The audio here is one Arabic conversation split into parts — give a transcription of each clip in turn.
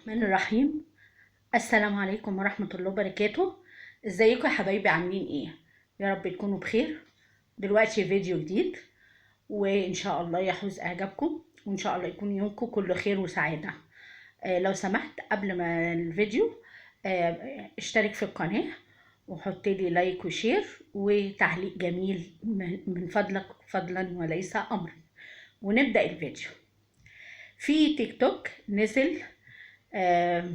الرحمن الرحيم. السلام عليكم ورحمة الله وبركاته. ازيكم يا حبايبي، عاملين ايه؟ يا رب تكونوا بخير. دلوقتي فيديو جديد وان شاء الله يحوز اعجابكم، وان شاء الله يكون يومكم كله خير وسعادة. لو سمحت قبل ما الفيديو اشترك في القناة وحط لي لايك وشير وتعليق جميل من فضلك، فضلا وليس امرا. ونبدأ الفيديو. في تيك توك نزل آه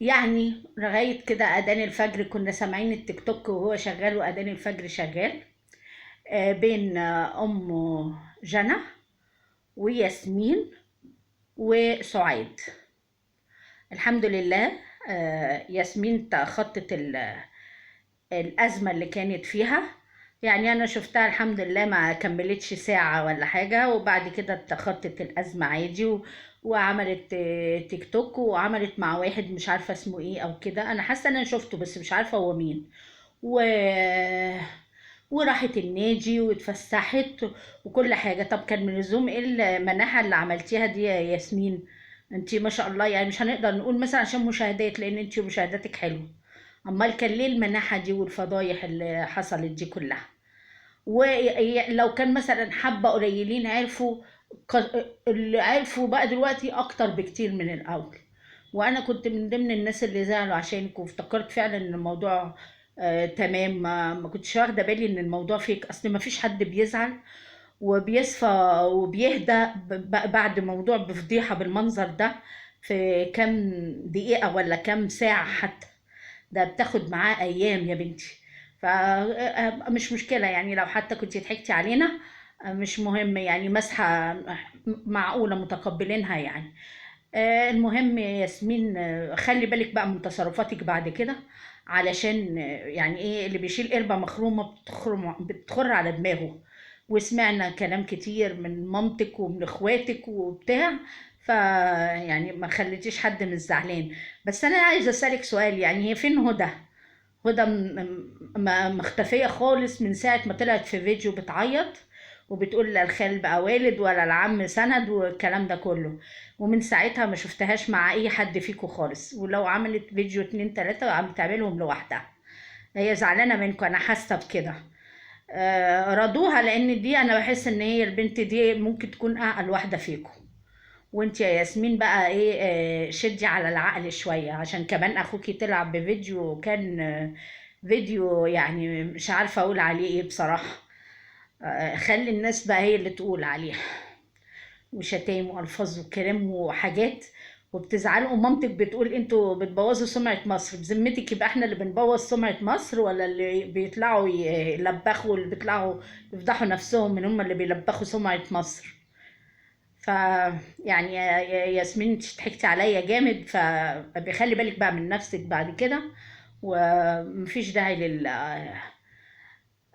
يعني لغاية كده أذان الفجر كنا سامعين التيك توك وهو شغال، وأذان الفجر شغال. بين أم جنى وياسمين وسعيد. الحمد لله. ياسمين تخطت الأزمة اللي كانت فيها. يعني أنا شفتها الحمد لله ما كملتش ساعة ولا حاجة، وبعد كده تخطت الأزمة عادي وعملت تيك توك، وعملت مع واحد مش عارفة اسمه ايه او كده. انا حاسة ان انا شفته بس مش عارفة هو مين. و... وراحت النادي واتفسحت وكل حاجة. طب كان من اللزوم ايه المناحة اللي عملتيها دي يا ياسمين؟ انتي ما شاء الله، يعني مش هنقدر نقول مثلا عشان مشاهدات لان انتي مشاهداتك حلوة. امال كان ليه المناحة دي والفضايح اللي حصلت دي كلها؟ ولو كان مثلا حبة قليلين عرفوا، اللي عرفوا بقى دلوقتي اكتر بكتير من الاول. وانا كنت من ضمن الناس اللي زعلوا عشانك، وافتكرت فعلا ان الموضوع تمام. ما كنتش واخده بالي ان الموضوع فيك. اصل ما فيش حد بيزعل وبيصفى وبيهدى بعد موضوع بفضيحة بالمنظر ده في كام دقيقة ولا كام ساعة حتى. ده بتاخد معاه ايام يا بنتي. فمش مشكلة يعني لو حتى كنت ضحكتي علينا. مش مهم يعني، مسحة معقولة متقبلينها يعني. المهم يا ياسمين، خلي بالك بقى من تصرفاتك بعد كده. علشان يعني ايه، اللي بيشيل قربة مخرومة بتخر على دماغه. وسمعنا كلام كتير من مامتك ومن اخواتك وبتاع. يعني ما خليتيش حد من الزعلان. بس انا عايزه اسالك سؤال، يعني هي فين هدى؟ هدى مختفيه خالص من ساعه ما طلعت في فيديو بتعيط وبتقول لا الخال بقى والد ولا العم سند والكلام ده كله. ومن ساعتها ما شفتهاش مع اي حد فيكو خالص، ولو عملت فيديو اتنين تلاتة عم تعملهم لوحدها. هي زعلانة منكم، انا حاسة بكده. رضوها لان دي انا بحس ان هي البنت دي ممكن تكون اعقل واحدة فيكم. وانت يا ياسمين بقى ايه، شدي على العقل شوية، عشان كمان اخوكي طلع بفيديو كان فيديو يعني مش عارفة اقول عليه ايه بصراحة. خلي الناس بقى هي اللي تقول عليه. وشتايم والفاظ وكلام وحاجات. وبتزعلوا مامتك بتقول انتوا بتبوظوا سمعة مصر. بذمتك يبقى احنا اللي بنبوظ سمعة مصر، ولا اللي بيطلعوا يلبخوا، اللي بيطلعوا يفضحوا نفسهم من هم اللي بيلبخوا سمعة مصر؟ ف يعني يا ياسمين انت ضحكتي عليا جامد، فبيخلي بالك بقى من نفسك بعد كده. ومفيش داعي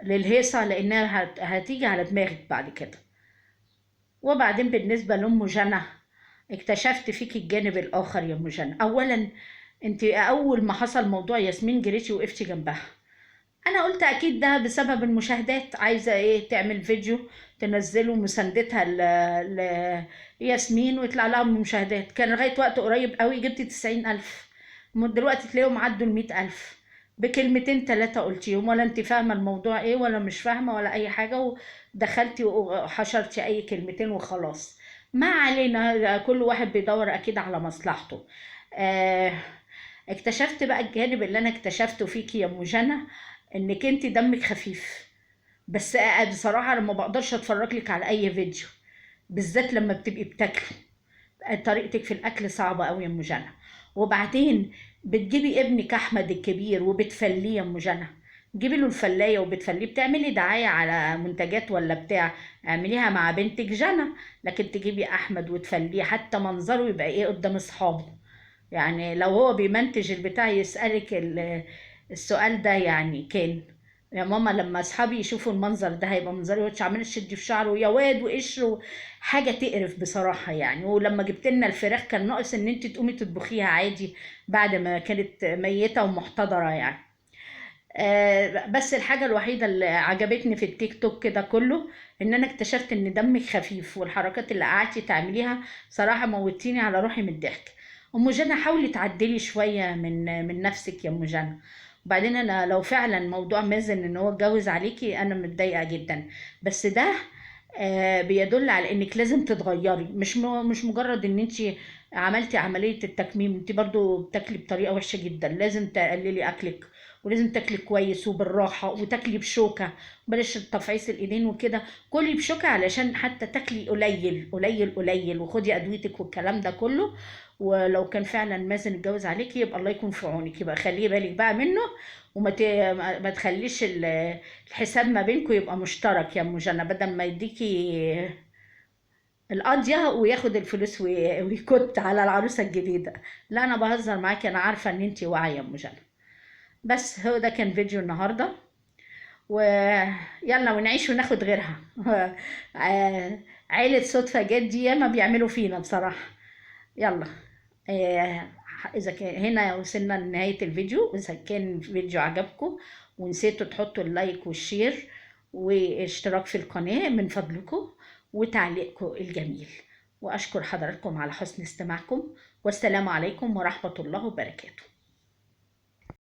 للهيصة، لانها هتيجي على دماغك بعد كده. وبعدين بالنسبة لأم جنى، اكتشفت فيك الجانب الآخر يا أم جنى. أولا أنت أول ما حصل موضوع ياسمين جريتي وقفتي جنبها. أنا قلت أكيد ده بسبب المشاهدات، عايزة إيه تعمل فيديو تنزله مساندتها لياسمين ويطلع لها مشاهدات. كان لغاية وقت قريب قوي جبتي 90,000، دلوقتي تلاقيهم عدوا 100,000. بكلمتين تلاتة قلتيهم، ولا انت فاهمة الموضوع ايه ولا مش فاهمة ولا اي حاجة، ودخلتي وحشرتي اي كلمتين وخلاص. ما علينا، كل واحد بيدور اكيد على مصلحته. آه اكتشفت بقى الجانب اللي انا اكتشفته فيكي يا ام جنى، انك انت دمك خفيف. بس بصراحة انا ما بقدرش اتفرج لك على اي فيديو، بالذات لما بتبقي بتاكلي. طريقتك في الاكل صعبه قوي يا ام جنى. وبعدين بتجيبي ابنك احمد الكبير وبتفليه يا ام جنى. جيبي له الفلايه وبتفليه، بتعملي دعايه على منتجات ولا بتاع؟ اعمليها مع بنتك جنى. لكن تجيبي احمد وتفليه حتى منظره يبقى ايه قدام اصحابه. يعني لو هو بيمنتج البتاع يسألك السؤال ده يعني كان، يا ماما لما اصحابي يشوفوا المنظر ده هيبقى منظري وحش، عمال تشدي في شعره يا واد وقشره. حاجه تقرف بصراحه يعني. ولما جبت لنا الفراخ كان ناقص ان انت تقومي تطبخيها عادي بعد ما كانت ميته ومحتضره يعني. بس الحاجه الوحيده اللي عجبتني في التيك توك كده كله، ان انا اكتشفت ان دمك خفيف، والحركات اللي قعدتي تعمليها صراحه موتيني على روحي من الضحك. ام جنى حاولي تعدلي شويه من نفسك يا ام جنى. وبعدين انا لو فعلا موضوع مازن ان هو اتجوز عليكي انا متضايقه جدا، بس ده بيدل على انك لازم تتغيري، مش مجرد ان انت عملتي عمليه التكميم. انت برضو بتاكلي بطريقه وحشه جدا، لازم تقللي اكلك، ولازم تاكلي كويس وبالراحه، وتاكلي بشوكه، بلاش تفعيص الايدين وكده. كلي بشوكه علشان حتى تاكلي قليل قليل قليل، وخدي ادويتك والكلام ده كله. ولو كان فعلا مازن اتجوز عليكي يبقى الله يكون في عونك، يبقى خليه بالك بقى منه. وما ت... ما تخليش الحساب ما بينكم يبقى مشترك يا ام جنى، بدل ما يديكي القاضية وياخد الفلوس ويكت على العروسة الجديدة. لا انا بهزر معاكي، انا عارفة ان انتي واعية يا ام جنى. بس هو ده كان فيديو النهاردة، ويلا ونعيش وناخد غيرها. عيلة صدفة جد دي ياما بيعملوا فينا بصراحة. يلا. آه، إذا كان هنا وصلنا لنهاية الفيديو، إذا كان الفيديو عجبكم ونسيتوا تحطوا اللايك والشير واشتراك في القناة من فضلكم، وتعليقكم الجميل. وأشكر حضراتكم على حسن استماعكم، والسلام عليكم ورحمة الله وبركاته.